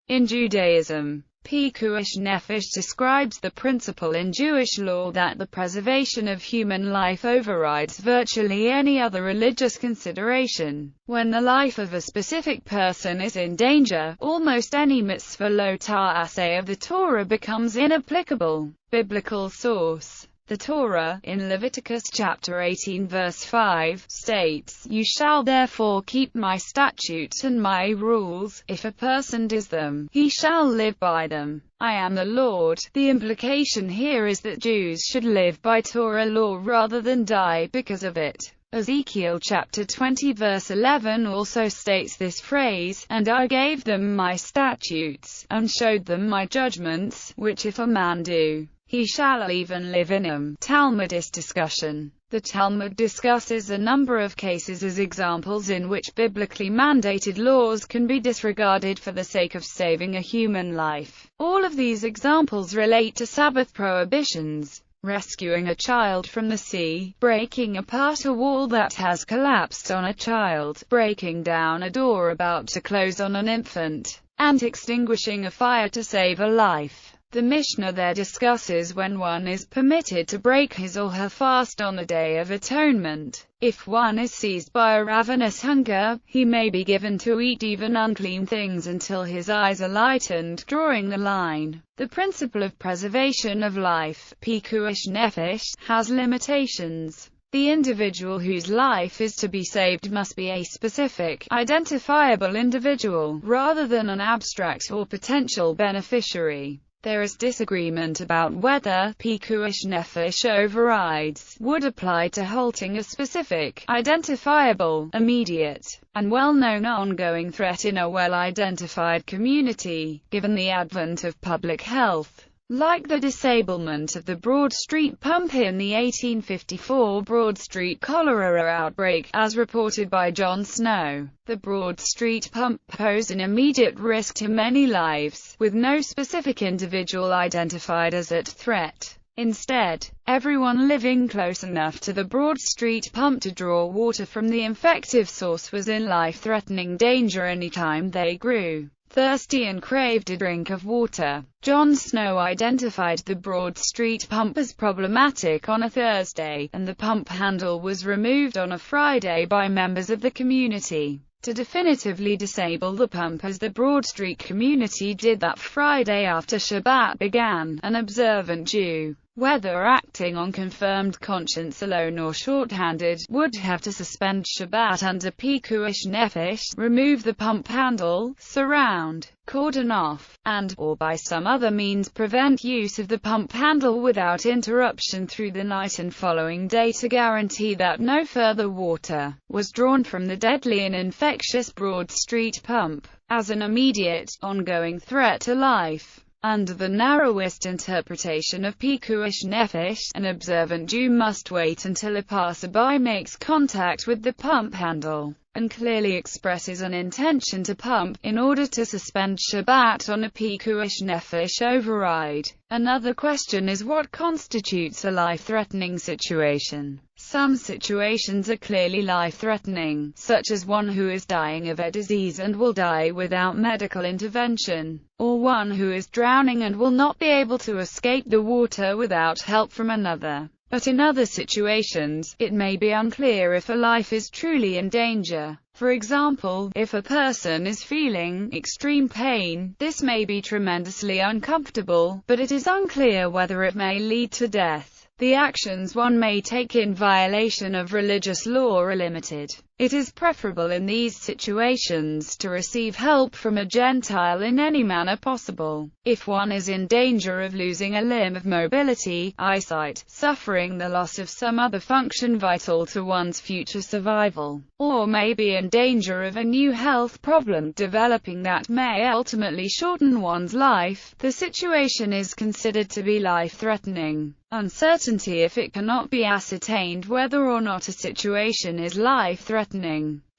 In Judaism, Pikuach Nefesh describes the principle in Jewish law that the preservation of human life overrides virtually any other religious consideration. When the life of a specific person is in danger, almost any mitzvah lo ta'aseh of the Torah becomes inapplicable. Biblical source: the Torah, in Leviticus chapter 18 verse 5, states, "You shall therefore keep my statutes and my rules. If a person does them, he shall live by them. I am the Lord." The implication here is that Jews should live by Torah law rather than die because of it. Ezekiel chapter 20 verse 11 also states this phrase, "And I gave them my statutes, and showed them my judgments, which if a man do, he shall even live in them." Talmudic discussion: the Talmud discusses a number of cases as examples in which biblically mandated laws can be disregarded for the sake of saving a human life. All of these examples relate to Sabbath prohibitions: rescuing a child from the sea, breaking apart a wall that has collapsed on a child, breaking down a door about to close on an infant, and extinguishing a fire to save a life. The Mishnah there discusses when one is permitted to break his or her fast on the Day of Atonement. If one is seized by a ravenous hunger, he may be given to eat even unclean things until his eyes are lightened, drawing the line. The principle of preservation of life, Pikuach Nefesh, has limitations. The individual whose life is to be saved must be a specific, identifiable individual, rather than an abstract or potential beneficiary. There is disagreement about whether Pikuach Nefesh overrides would apply to halting a specific, identifiable, immediate, and well-known ongoing threat in a well-identified community, given the advent of public health. Like the disablement of the Broad Street pump in the 1854 Broad Street cholera outbreak, as reported by John Snow, the Broad Street pump posed an immediate risk to many lives, with no specific individual identified as at threat. Instead, everyone living close enough to the Broad Street pump to draw water from the infective source was in life-threatening danger anytime they grew thirsty and craved a drink of water. John Snow identified the Broad Street pump as problematic on a Thursday, and the pump handle was removed on a Friday by members of the community to definitively disable the pump, as the Broad Street community did that Friday after Shabbat began. An observant Jew, whether acting on confirmed conscience alone or short-handed, would have to suspend Shabbat under Pikuach Nefesh, remove the pump handle, surround, cordon off, and/or by some other means prevent use of the pump handle without interruption through the night and following day to guarantee that no further water was drawn from the deadly and infectious Broad Street pump. As an immediate, ongoing threat to life, under the narrowest interpretation of Pikuach Nefesh, an observant Jew must wait until a passerby makes contact with the pump handle, and clearly expresses an intention to pump, in order to suspend Shabbat on a Pikuach Nefesh override. Another question is what constitutes a life-threatening situation. Some situations are clearly life-threatening, such as one who is dying of a disease and will die without medical intervention, or one who is drowning and will not be able to escape the water without help from another. But in other situations, it may be unclear if a life is truly in danger. For example, if a person is feeling extreme pain, this may be tremendously uncomfortable, but it is unclear whether it may lead to death. The actions one may take in violation of religious law are limited. It is preferable in these situations to receive help from a Gentile in any manner possible. If one is in danger of losing a limb of mobility, eyesight, suffering the loss of some other function vital to one's future survival, or may be in danger of a new health problem developing that may ultimately shorten one's life, the situation is considered to be life-threatening. Uncertainty if it cannot be ascertained whether or not a situation is life-threatening.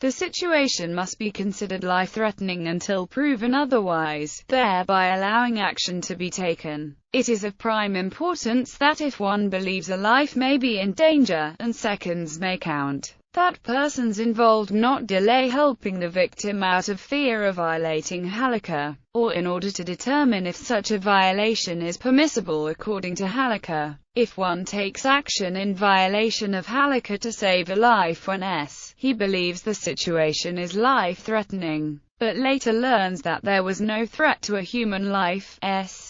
The situation must be considered life-threatening until proven otherwise, thereby allowing action to be taken. It is of prime importance that if one believes a life may be in danger, and seconds may count, that persons involved not delay helping the victim out of fear of violating halakha, or in order to determine if such a violation is permissible according to halakha. If one takes action in violation of halakha to save a life when he believes the situation is life-threatening, but later learns that there was no threat to a human life,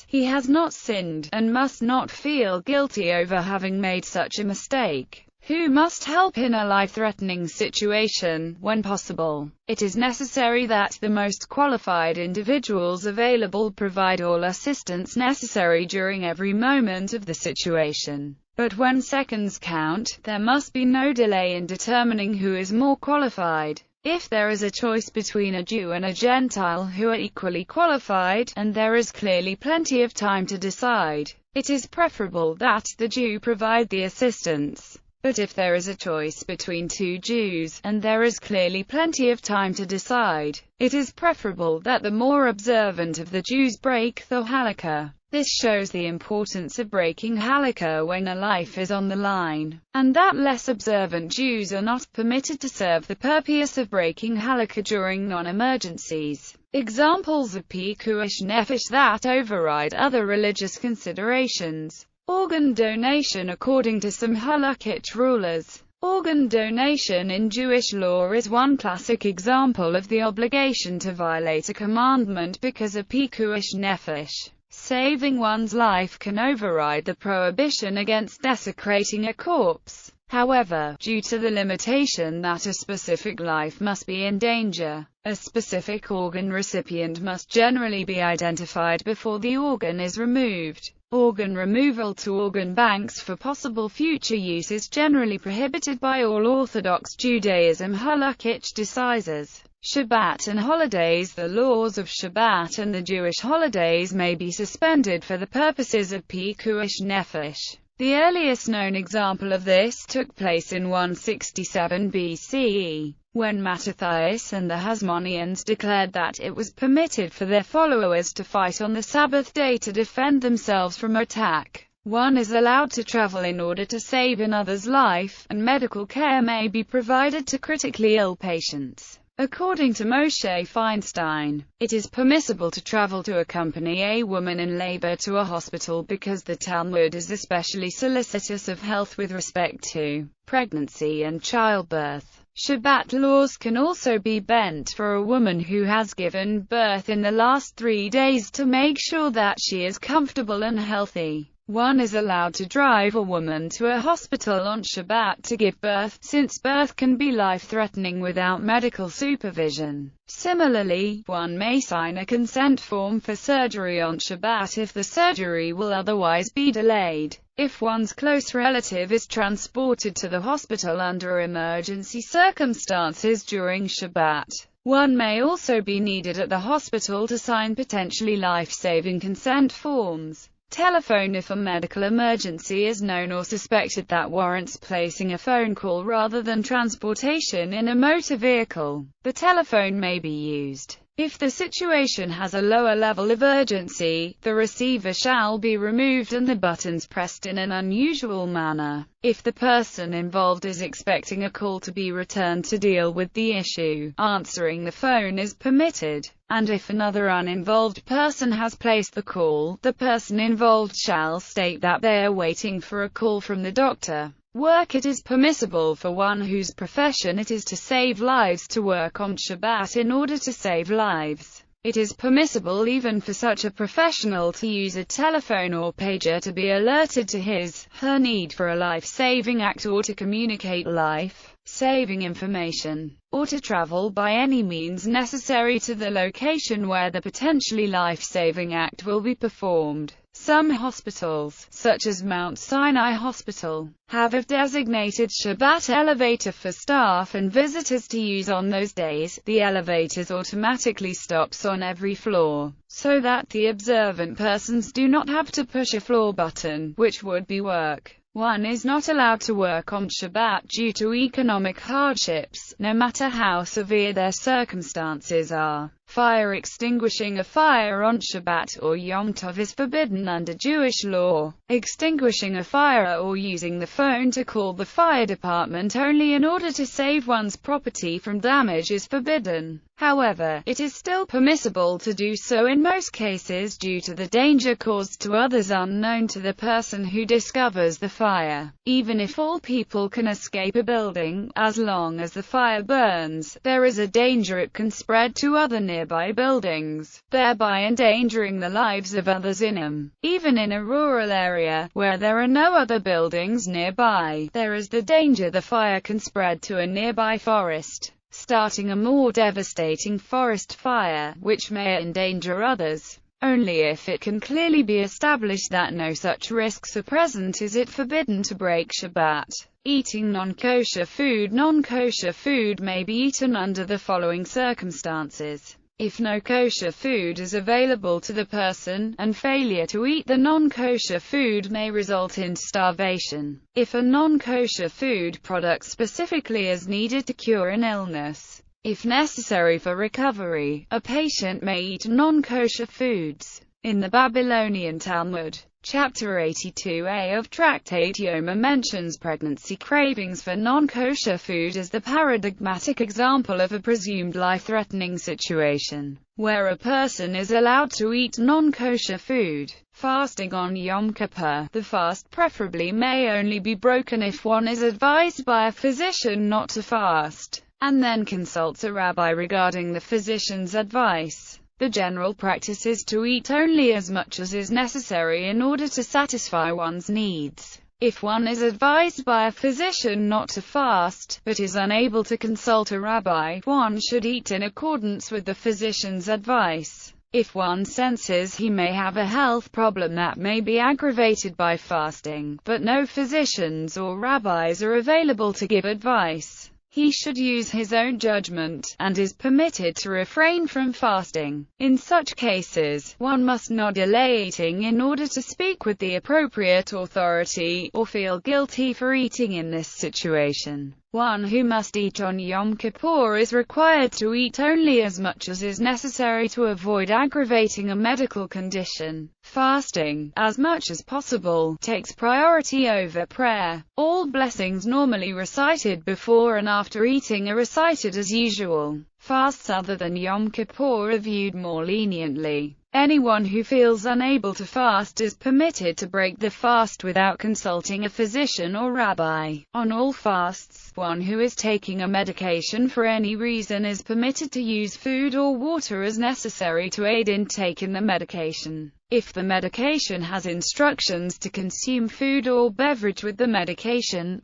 he has not sinned, and must not feel guilty over having made such a mistake. Who must help in a life-threatening situation, when possible? It is necessary that the most qualified individuals available provide all assistance necessary during every moment of the situation. But when seconds count, there must be no delay in determining who is more qualified. If there is a choice between a Jew and a Gentile who are equally qualified, and there is clearly plenty of time to decide, it is preferable that the Jew provide the assistance. But if there is a choice between two Jews, and there is clearly plenty of time to decide, it is preferable that the more observant of the Jews break the halakha. This shows the importance of breaking halakha when a life is on the line, and that less observant Jews are not permitted to serve the purpose of breaking halakha during non-emergencies. Examples of Pikuach Nefesh that override other religious considerations. Organ donation. According to some halakhic rulers, organ donation in Jewish law is one classic example of the obligation to violate a commandment because of Pikuach Nefesh. Saving one's life can override the prohibition against desecrating a corpse. However, due to the limitation that a specific life must be in danger, a specific organ recipient must generally be identified before the organ is removed. Organ removal to organ banks for possible future use is generally prohibited by all Orthodox Judaism halakhic decisors. Shabbat and holidays. The laws of Shabbat and the Jewish holidays may be suspended for the purposes of Pikuach Nefesh. The earliest known example of this took place in 167 BCE, when Mattathias and the Hasmoneans declared that it was permitted for their followers to fight on the Sabbath day to defend themselves from attack. One is allowed to travel in order to save another's life, and medical care may be provided to critically ill patients. According to Moshe Feinstein, it is permissible to travel to accompany a woman in labor to a hospital because the Talmud is especially solicitous of health with respect to pregnancy and childbirth. Shabbat laws can also be bent for a woman who has given birth in the last 3 days to make sure that she is comfortable and healthy. One is allowed to drive a woman to a hospital on Shabbat to give birth, since birth can be life-threatening without medical supervision. Similarly, one may sign a consent form for surgery on Shabbat if the surgery will otherwise be delayed. If one's close relative is transported to the hospital under emergency circumstances during Shabbat, one may also be needed at the hospital to sign potentially life-saving consent forms. Telephone. If a medical emergency is known or suspected that warrants placing a phone call rather than transportation in a motor vehicle, the telephone may be used. If the situation has a lower level of urgency, the receiver shall be removed and the buttons pressed in an unusual manner. If the person involved is expecting a call to be returned to deal with the issue, answering the phone is permitted. And if another uninvolved person has placed the call, the person involved shall state that they are waiting for a call from the doctor. Work. It is permissible for one whose profession it is to save lives to work on Shabbat in order to save lives. It is permissible even for such a professional to use a telephone or pager to be alerted to his/her need for a life-saving act or to communicate life-saving information, or to travel by any means necessary to the location where the potentially life-saving act will be performed. Some hospitals, such as Mount Sinai Hospital, have a designated Shabbat elevator for staff and visitors to use on those days. The elevator automatically stops on every floor, so that the observant persons do not have to push a floor button, which would be work. One is not allowed to work on Shabbat due to economic hardships, no matter how severe their circumstances are. Fire extinguishing a fire on Shabbat or Yom Tov is forbidden under Jewish law. Extinguishing a fire or using the phone to call the fire department only in order to save one's property from damage is forbidden. However, it is still permissible to do so in most cases due to the danger caused to others unknown to the person who discovers the fire. Even if all people can escape a building, as long as the fire burns, there is a danger it can spread to other nearby buildings, thereby endangering the lives of others in them. Even in a rural area, where there are no other buildings nearby, there is the danger the fire can spread to a nearby forest, starting a more devastating forest fire, which may endanger others. Only if it can clearly be established that no such risks are present is it forbidden to break Shabbat. Eating non-kosher food. Non-kosher food may be eaten under the following circumstances. If no kosher food is available to the person, and failure to eat the non-kosher food may result in starvation. If a non-kosher food product specifically is needed to cure an illness, if necessary for recovery, a patient may eat non-kosher foods. In the Babylonian Talmud, Chapter 82a of Tractate Yoma mentions pregnancy cravings for non-kosher food as the paradigmatic example of a presumed life-threatening situation, where a person is allowed to eat non-kosher food. Fasting on Yom Kippur. The fast preferably may only be broken if one is advised by a physician not to fast, and then consults a rabbi regarding the physician's advice. The general practice is to eat only as much as is necessary in order to satisfy one's needs. If one is advised by a physician not to fast, but is unable to consult a rabbi, one should eat in accordance with the physician's advice. If one senses he may have a health problem that may be aggravated by fasting, but no physicians or rabbis are available to give advice, he should use his own judgment, and is permitted to refrain from fasting. In such cases, one must not delay eating in order to speak with the appropriate authority, or feel guilty for eating in this situation. One who must eat on Yom Kippur is required to eat only as much as is necessary to avoid aggravating a medical condition. Fasting, as much as possible, takes priority over prayer. All blessings normally recited before and after eating are recited as usual. Fasts other than Yom Kippur are viewed more leniently. Anyone who feels unable to fast is permitted to break the fast without consulting a physician or rabbi. On all fasts, one who is taking a medication for any reason is permitted to use food or water as necessary to aid in taking the medication. If the medication has instructions to consume food or beverage with the medication,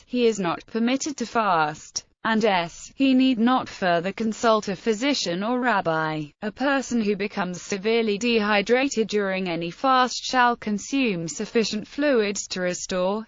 he is not permitted to fast, and he need not further consult a physician or rabbi. A person who becomes severely dehydrated during any fast shall consume sufficient fluids to restore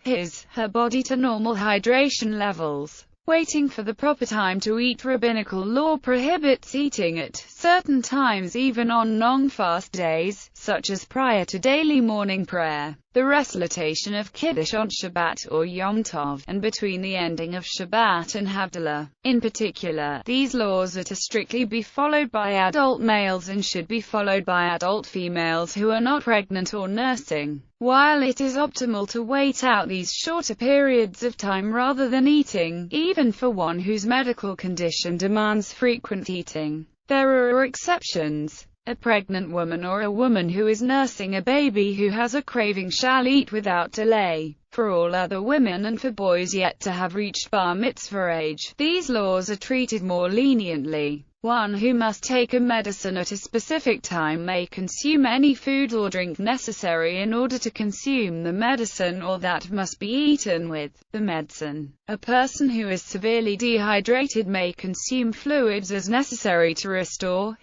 her body to normal hydration levels. Waiting for the proper time to eat. Rabbinical law prohibits eating at certain times even on non-fast days, such as prior to daily morning prayer, the recitation of Kiddush on Shabbat or Yom Tov, and between the ending of Shabbat and Havdalah. In particular, these laws are to strictly be followed by adult males and should be followed by adult females who are not pregnant or nursing. While it is optimal to wait out these shorter periods of time rather than eating, even for one whose medical condition demands frequent eating, there are exceptions. A pregnant woman or a woman who is nursing a baby who has a craving shall eat without delay. For all other women and for boys yet to have reached bar mitzvah age, these laws are treated more leniently. One who must take a medicine at a specific time may consume any food or drink necessary in order to consume the medicine or that must be eaten with the medicine. A person who is severely dehydrated may consume fluids as necessary to restore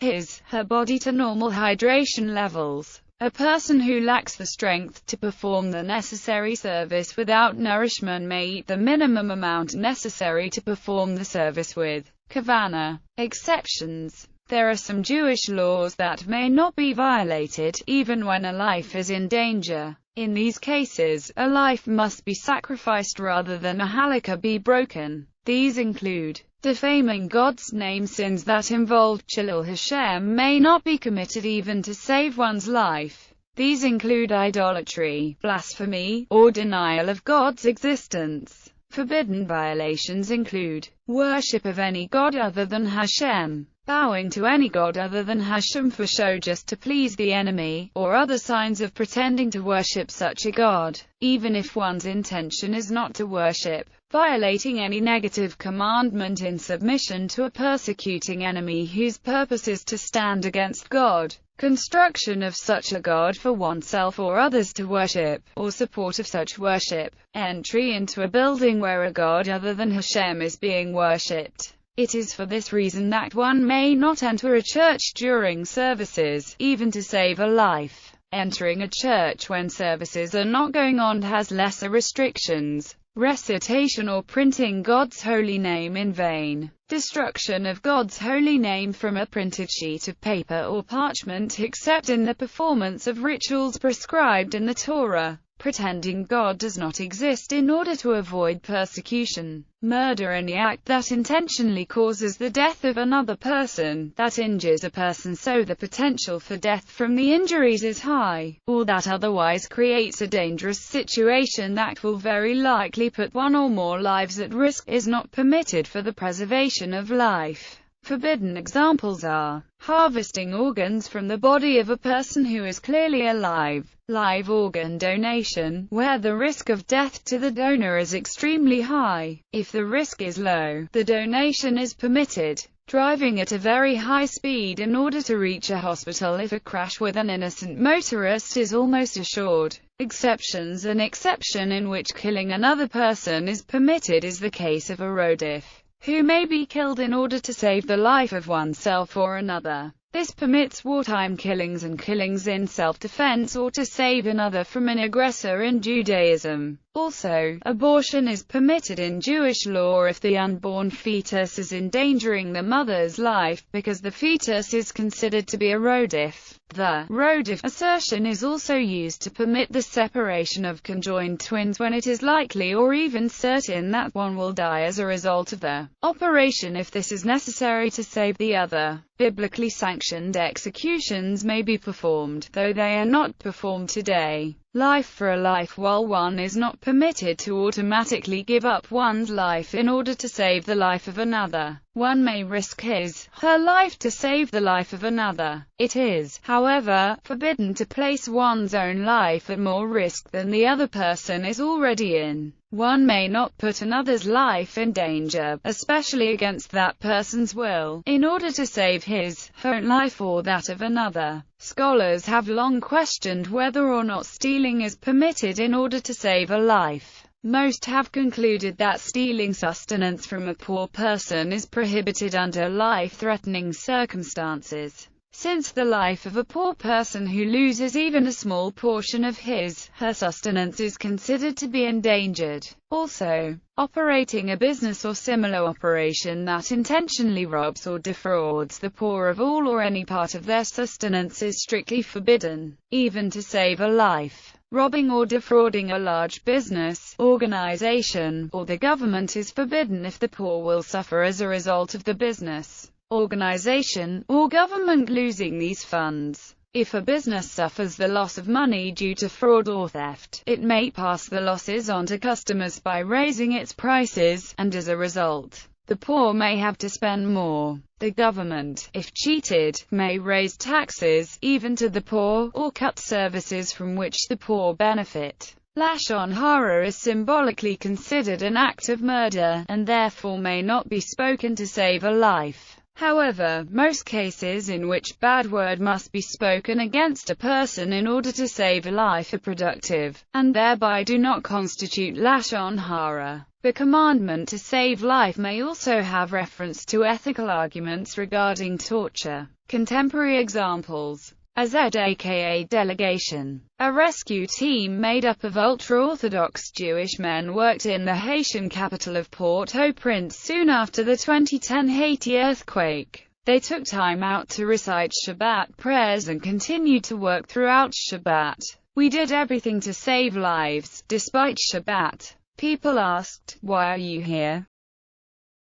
her body to normal hydration levels. A person who lacks the strength to perform the necessary service without nourishment may eat the minimum amount necessary to perform the service with kavanah. Exceptions. There are some Jewish laws that may not be violated, even when a life is in danger. In these cases, a life must be sacrificed rather than a halakha be broken. These include Defaming God's name. Sins that involve Chilul Hashem may not be committed even to save one's life. These include idolatry, blasphemy, or denial of God's existence. Forbidden violations include worship of any god other than Hashem, bowing to any god other than Hashem for show just to please the enemy, or other signs of pretending to worship such a god, even if one's intention is not to worship. Violating any negative commandment in submission to a persecuting enemy whose purpose is to stand against God. Construction of such a god for oneself or others to worship, or support of such worship. Entry into a building where a god other than Hashem is being worshipped. It is for this reason that one may not enter a church during services, even to save a life. Entering a church when services are not going on has lesser restrictions. Recitation or printing God's holy name in vain. Destruction of God's holy name from a printed sheet of paper or parchment except in the performance of rituals prescribed in the Torah. Pretending God does not exist in order to avoid persecution. Murder. Any act that intentionally causes the death of another person, that injures a person so the potential for death from the injuries is high, or that otherwise creates a dangerous situation that will very likely put one or more lives at risk, is not permitted for the preservation of life. Forbidden examples are harvesting organs from the body of a person who is clearly alive, live organ donation, where the risk of death to the donor is extremely high. If the risk is low, the donation is permitted. Driving at a very high speed in order to reach a hospital if a crash with an innocent motorist is almost assured. Exceptions. An exception in which killing another person is permitted is the case of a rodif, who may be killed in order to save the life of oneself or another. This permits wartime killings and killings in self-defense or to save another from an aggressor in Judaism. Also, abortion is permitted in Jewish law if the unborn fetus is endangering the mother's life, because the fetus is considered to be a rodif. The rodif assertion is also used to permit the separation of conjoined twins when it is likely or even certain that one will die as a result of the operation if this is necessary to save the other. Biblically sanctioned executions may be performed, though they are not performed today. Life for a life. While one is not permitted to automatically give up one's life in order to save the life of another, one may risk his/her life to save the life of another. It is, however, forbidden to place one's own life at more risk than the other person is already in. One may not put another's life in danger, especially against that person's will, in order to save his/her own life or that of another. Scholars have long questioned whether or not stealing is permitted in order to save a life. Most have concluded that stealing sustenance from a poor person is prohibited under life-threatening circumstances, since the life of a poor person who loses even a small portion of his/her sustenance is considered to be endangered. Also, operating a business or similar operation that intentionally robs or defrauds the poor of all or any part of their sustenance is strictly forbidden, even to save a life. Robbing or defrauding a large business, organization, or the government is forbidden if the poor will suffer as a result of the business, organization, or government losing these funds. If a business suffers the loss of money due to fraud or theft, it may pass the losses on to customers by raising its prices, and as a result, the poor may have to spend more. The government, if cheated, may raise taxes, even to the poor, or cut services from which the poor benefit. Lashon hara is symbolically considered an act of murder, and therefore may not be spoken to save a life. However, most cases in which bad word must be spoken against a person in order to save a life are productive, and thereby do not constitute lashon hara. The commandment to save life may also have reference to ethical arguments regarding torture. Contemporary examples: Azed aka delegation. A rescue team made up of ultra-Orthodox Jewish men worked in the Haitian capital of Port-au-Prince soon after the 2010 Haiti earthquake. They took time out to recite Shabbat prayers and continued to work throughout Shabbat. We did everything to save lives, despite Shabbat. People asked, "Why are you here?"